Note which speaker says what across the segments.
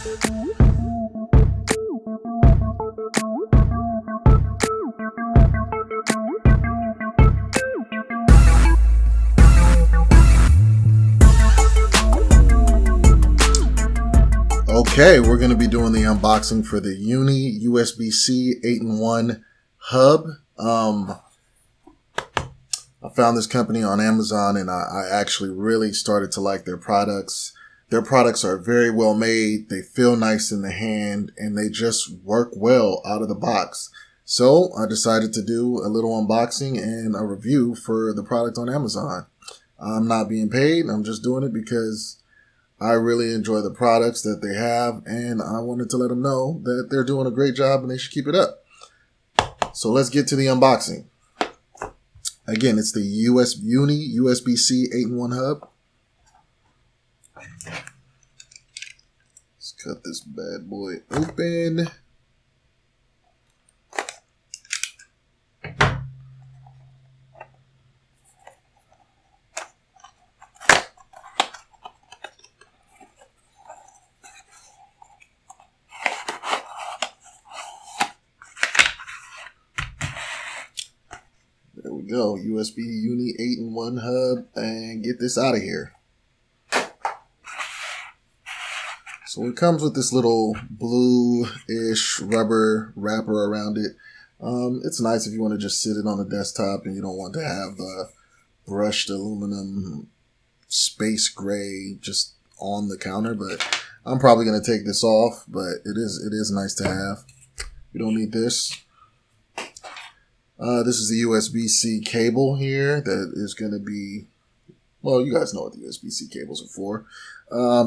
Speaker 1: Okay, we're going to be doing the unboxing for the Uni USB-C 8-in-1 hub. I found this company on Amazon and I actually really started to like their products. Their products are very well made, they feel nice in the hand, and they just work well out of the box. So I decided to do a little unboxing and a review for the product on Amazon. I'm not being paid, I'm just doing it because I really enjoy the products that they have, and I wanted to let them know that they're doing a great job and they should keep it up. So let's get to the unboxing. Again, it's the Uni USB-C 8-in-1 hub. Let's cut this bad boy open. There we go, USB Uni 8-in-1 hub, and get this out of here. So it comes with this little blue-ish rubber wrapper around it. It's nice if you want to just sit it on the desktop and you don't want to have the brushed aluminum space gray just on the counter, but I'm probably going to take this off, but it is nice to have. You don't need this. This is the USB-C cable here that is going to be, well, you guys know what the USB-C cables are for.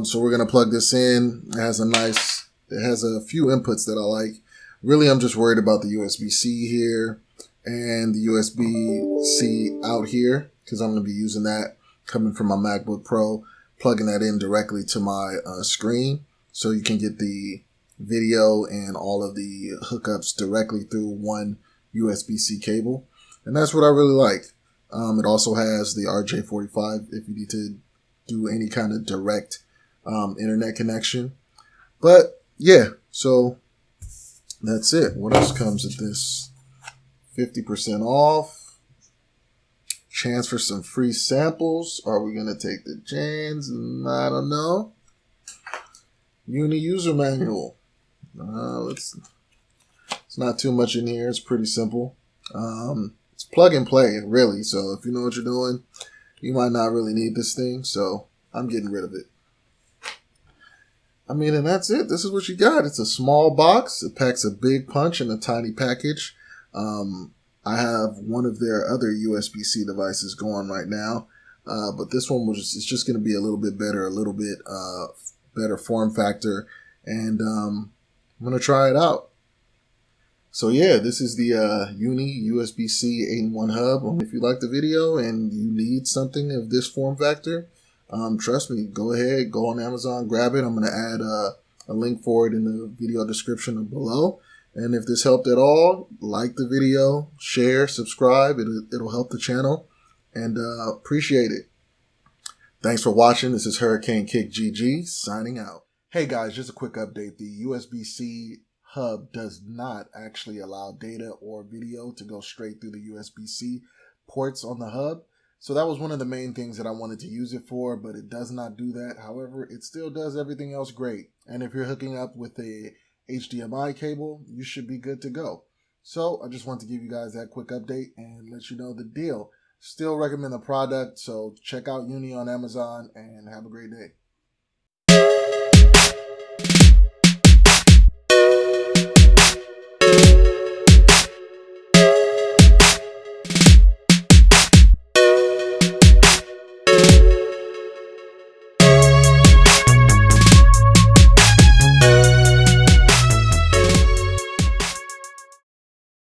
Speaker 1: So we're going to plug this in. It has a few inputs that I like. Really, I'm just worried about the USB-C here and the USB-C out here because I'm going to be using that coming from my MacBook Pro, plugging that in directly to my screen so you can get the video and all of the hookups directly through one USB-C cable, and that's what I really like. It also has the RJ45 if you need to do any kind of direct internet connection. But yeah, so that's it. What else comes with this? 50% off. Chance for some free samples. Are we going to take the chance? I don't know. Uni user manual. It's not too much in here. It's pretty simple. It's plug and play, really. So if you know what you're doing, you might not really need this thing. So I'm getting rid of it. I mean, and that's it. This is what you got. It's a small box. It packs a big punch in a tiny package. I have one of their other USB-C devices going right now. But this one it's just going to be a little bit better, a little bit better form factor. And I'm going to try it out. So yeah, this is the Uni USB-C 8-in-1 hub. If you like the video and you need something of this form factor, trust me, go ahead, go on Amazon, grab it. I'm going to add a link for it in the video description below. And if this helped at all, like the video, share, subscribe. It'll help the channel, and appreciate it. Thanks for watching. This is Hurricane Kick GG signing out. Hey guys, just a quick update. The USB-C hub does not actually allow data or video to go straight through the USB-C ports on the hub. So that was one of the main things that I wanted to use it for, but it does not do that. However, it still does everything else great. And if you're hooking up with a HDMI cable, you should be good to go. So I just want to give you guys that quick update and let you know the deal. Still recommend the product, so check out Uni on Amazon and have a great day.